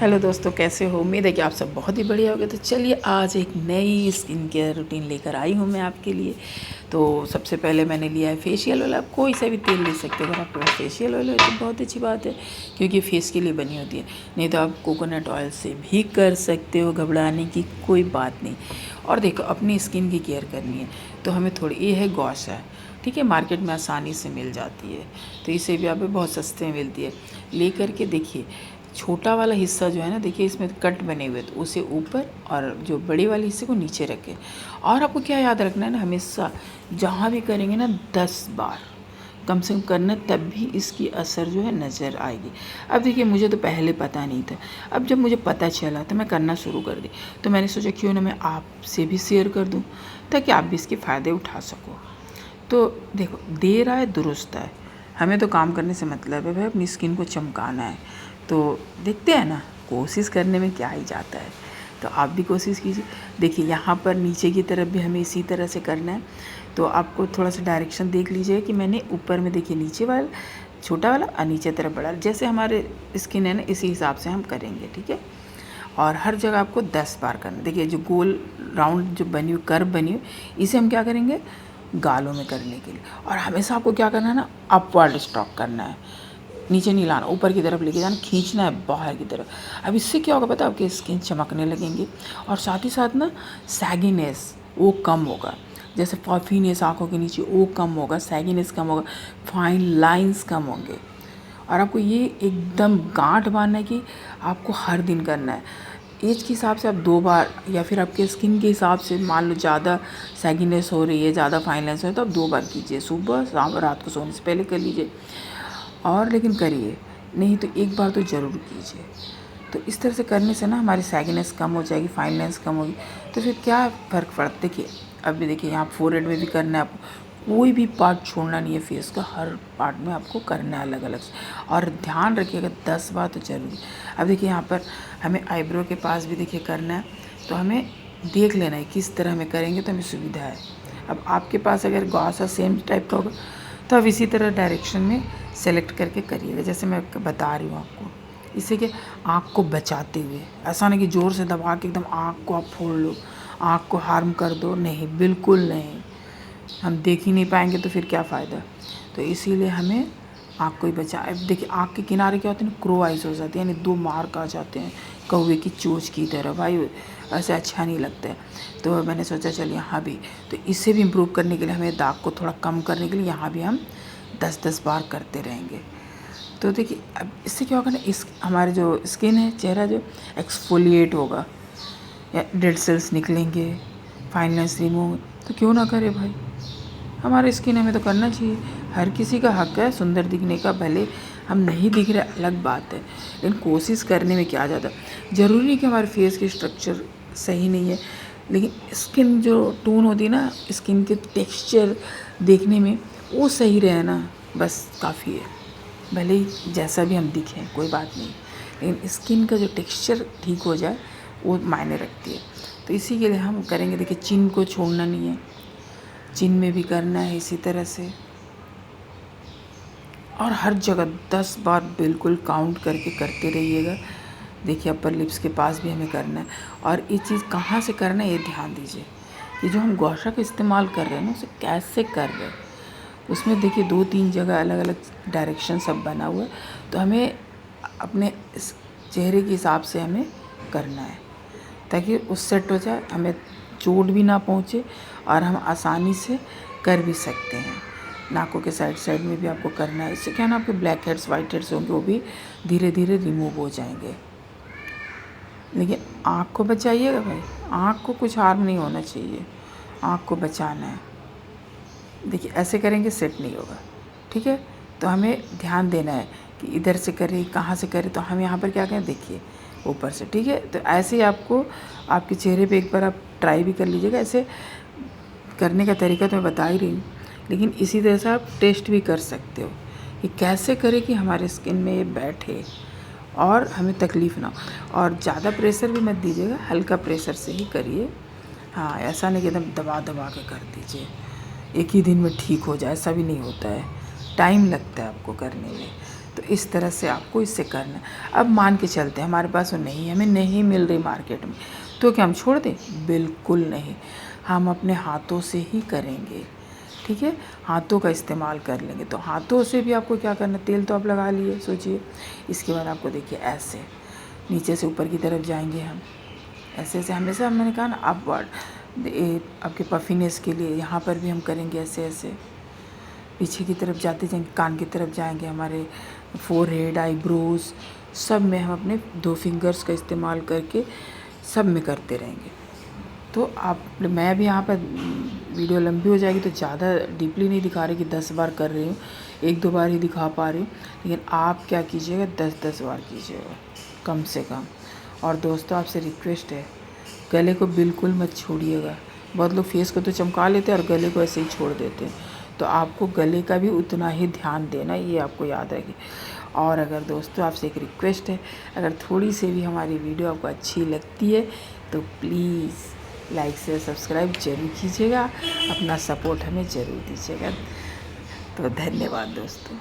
Hello दोस्तों, कैसे हो? उम्मीद है कि आप सब बहुत ही बढ़िया होगे। तो चलिए आज एक नई स्किन केयर रूटीन लेकर आई हूँ मैं आपके लिए। तो सबसे पहले मैंने लिया है फेशियल ऑयल। आप कोई सा भी तेल ले सकते हो। अगर आपके पास फेशियल ऑयल है तो बहुत अच्छी बात है, क्योंकि फेस के लिए बनी होती है। नहीं तो आप कोकोनट ऑयल से भी कर सकते हो, घबराने की कोई बात नहीं। और देखो, अपनी स्किन की केयर करनी है तो हमें थोड़ी, ये है गौसा, ठीक है, मार्केट में आसानी से मिल जाती है। तो इसे भी आप बहुत सस्ते में मिलती है। ले करके देखिए, छोटा वाला हिस्सा जो है ना, देखिए इसमें कट बने हुए, तो उसे ऊपर और जो बड़ी वाले हिस्से को नीचे रखें। और आपको क्या याद रखना है ना, हमेशा जहाँ भी करेंगे ना 10 बार कम से कम करना, तब भी इसकी असर जो है नज़र आएगी। अब देखिए, मुझे तो पहले पता नहीं था। अब जब मुझे पता चला तो मैं करना शुरू कर दी। तो मैंने सोचा क्यों ना मैं आपसे भी शेयर कर दूँ, ताकि आप भी इसके फ़ायदे उठा सको। तो देखो, देर आए दुरुस्त आए, हमें तो काम करने से मतलब है भाई, अपनी स्किन को चमकाना है। तो देखते हैं ना, कोशिश करने में क्या ही जाता है। तो आप भी कोशिश कीजिए। देखिए, यहाँ पर नीचे की तरफ भी हमें इसी तरह से करना है। तो आपको थोड़ा सा डायरेक्शन देख लीजिए कि मैंने ऊपर में, देखिए नीचे वाला छोटा वाला और नीचे तरफ बड़ा, जैसे हमारे स्किन है ना, इसी हिसाब से हम करेंगे, ठीक है। और हर जगह आपको 10 बार करना। देखिए, जो गोल राउंड जो बनी हुई कर्व बनी हुई, इसे हम क्या करेंगे, गालों में करने के लिए। और हमेशा आपको क्या करना है ना, अपवर्ड स्ट्रोक करना है, नीचे नहीं लाना, ऊपर की तरफ लेके जाना, खींचना है बाहर की तरफ। अब इससे क्या होगा पता है, आपकी स्किन चमकने लगेंगी। और साथ ही साथ ना, सैगीनेस वो कम होगा। जैसे पफीनेस आँखों के नीचे वो कम होगा, सैगीनेस कम होगा, फाइन लाइंस कम होंगे। और आपको ये एकदम गांठ बांधना है कि आपको हर दिन करना है। एज के हिसाब से आप 2 बार, या फिर आपके स्किन के हिसाब से, मान लो ज़्यादा सैगीनेस हो रही है, ज़्यादा फाइननेस हो रही है, तो आप 2 बार कीजिए, सुबह शाम, रात को सोने से पहले कर लीजिए। और लेकिन करिए, नहीं तो एक बार तो ज़रूर कीजिए। तो इस तरह से करने से ना हमारी सैगीनेस कम हो जाएगी, फाइननेस कम होगी। तो फिर क्या फ़र्क पड़ता है। देखिए, अभी देखिए, यहाँ फोरहेड में भी करना है आपको, कोई भी पार्ट छोड़ना नहीं है फेस का, हर पार्ट में आपको करना है अलग अलग से। और ध्यान रखिएगा, 10 बार तो जरूरी। अब देखिए, यहाँ पर हमें आईब्रो के पास भी देखिए करना है, तो हमें देख लेना है किस तरह में करेंगे तो हमें सुविधा है। अब आपके पास अगर गौसा सेम टाइप का होगा तो आप इसी तरह डायरेक्शन में सेलेक्ट करके करिएगा, जैसे मैं बता रही हूँ आपको। इससे कि आँख को बचाते हुए, ऐसा नहीं कि ज़ोर से दबा के एकदम आँख को आप फोड़ लो, आँख को हार्म कर दो, नहीं, बिल्कुल नहीं। हम देख ही नहीं पाएंगे तो फिर क्या फ़ायदा। तो इसीलिए हमें आँख को ही बचा। अब देखिए, आँख के किनारे क्या होते हैं, क्रो आइज हो जाती है, यानी 2 मार्क आ जाते हैं कौवे की चोंच की तरह। भाई ऐसे अच्छा नहीं लगता है। तो मैंने सोचा चल यहाँ भी, तो इससे भी इम्प्रूव करने के लिए, हमें दाग को थोड़ा कम करने के लिए यहाँ भी हम 10-10 बार करते रहेंगे। तो देखिए, अब इससे क्या होगा ना, इस हमारे जो स्किन है, चेहरा जो एक्सफोलिएट होगा, या डेड सेल्स निकलेंगे, फाइननेस रिमूव। तो क्यों ना करे भाई, हमारे स्किन हमें तो करना चाहिए। हर किसी का हक है सुंदर दिखने का, भले हम नहीं दिख रहे अलग बात है, लेकिन कोशिश करने में क्या ज़्यादा। ज़रूरी नहीं कि हमारे फेस की स्ट्रक्चर सही नहीं है, लेकिन स्किन जो टोन होती है ना, स्किन के टेक्सचर देखने में वो सही रहे ना, बस काफ़ी है। भले ही जैसा भी हम दिखें कोई बात नहीं, लेकिन स्किन का जो टेक्सचर ठीक हो जाए वो मायने रखती है। तो इसी के लिए हम करेंगे। देखिए, चिन को छोड़ना नहीं है, चिन में भी करना है इसी तरह से। और हर जगह 10 बार बिल्कुल काउंट करके करते रहिएगा। देखिए, अपर लिप्स के पास भी हमें करना है। और ये चीज़ कहाँ से करना है ये ध्यान दीजिए, कि जो हम गौशा का इस्तेमाल कर रहे हैं ना, उसे कैसे कर रहे हैं। उसमें देखिए 2-3 जगह अलग अलग डायरेक्शन सब बना हुआ है। तो हमें अपने इस चेहरे के हिसाब से हमें करना है, ताकि उस सेट हो जाए, हमें चोट भी ना पहुँचे और हम आसानी से कर भी सकते हैं। नाकों के साइड साइड में भी आपको करना है। इससे क्या ना, आपके ब्लैक हेड्स, वाइट हेड्स होंगे, वो भी धीरे धीरे रिमूव हो जाएंगे। लेकिन आँख को बचाइएगा भाई, आँख को कुछ हार्म नहीं होना चाहिए, आँख को बचाना है। देखिए, ऐसे करेंगे सेट नहीं होगा, ठीक है। तो हमें ध्यान देना है कि इधर से करें, कहाँ से करें। तो हम यहाँ पर क्या करें, देखिए ऊपर से, ठीक है। तो ऐसे ही आपको आपके चेहरे पे एक बार आप ट्राई भी कर लीजिएगा। ऐसे करने का तरीका तो मैं बता ही रही हूँ, लेकिन इसी तरह से आप टेस्ट भी कर सकते हो कि कैसे करें कि हमारे स्किन में ये बैठे और हमें तकलीफ़ ना हो। और ज़्यादा प्रेशर भी मत दीजिएगा, हल्का प्रेशर से ही करिए। हाँ, ऐसा नहीं कि एकदम दबा दबा के कर दीजिए, एक ही दिन में ठीक हो जाए, ऐसा भी नहीं होता है, टाइम लगता है आपको करने में। तो इस तरह से आपको इससे करना है। अब मान के चलते हैं हमारे पास वो नहीं है, हमें नहीं मिल रही मार्केट में, तो क्या हम छोड़ दें? बिल्कुल नहीं, हम अपने हाथों से ही करेंगे। ठीक है, हाथों का इस्तेमाल कर लेंगे। तो हाथों से भी आपको क्या करना, तेल तो आप लगा लिए, सोचिए। इसके बाद आपको देखिए ऐसे नीचे से ऊपर की तरफ जाएंगे हम, ऐसे ऐसे हमेशा मैंने कहा ना अपवर्ड, आपके पफिनेस के लिए यहाँ पर भी हम करेंगे ऐसे ऐसे, पीछे की तरफ जाते जाएंगे, कान की तरफ जाएंगे, हमारे फोरहेड, आईब्रोज सब में हम अपने 2 फिंगर्स का इस्तेमाल करके सब में करते रहेंगे। तो आप, मैं भी यहाँ पर वीडियो लंबी हो जाएगी तो ज़्यादा डीपली नहीं दिखा रही कि 10 बार कर रही हूँ, 1-2 बार ही दिखा पा रही हूँ, लेकिन आप क्या कीजिएगा 10-10 बार कीजिएगा कम से कम। और दोस्तों आपसे रिक्वेस्ट है, गले को बिल्कुल मत छोड़िएगा। बहुत लोग फेस को तो चमका लेते हैं और गले को ऐसे ही छोड़ देते हैं, तो आपको गले का भी उतना ही ध्यान देना, ये आपको याद रहे। और अगर दोस्तों आपसे एक रिक्वेस्ट है, अगर थोड़ी सी भी हमारी वीडियो आपको अच्छी लगती है तो प्लीज़ लाइक शेयर सब्सक्राइब ज़रूर कीजिएगा, अपना सपोर्ट हमें ज़रूर दीजिएगा। तो धन्यवाद दोस्तों।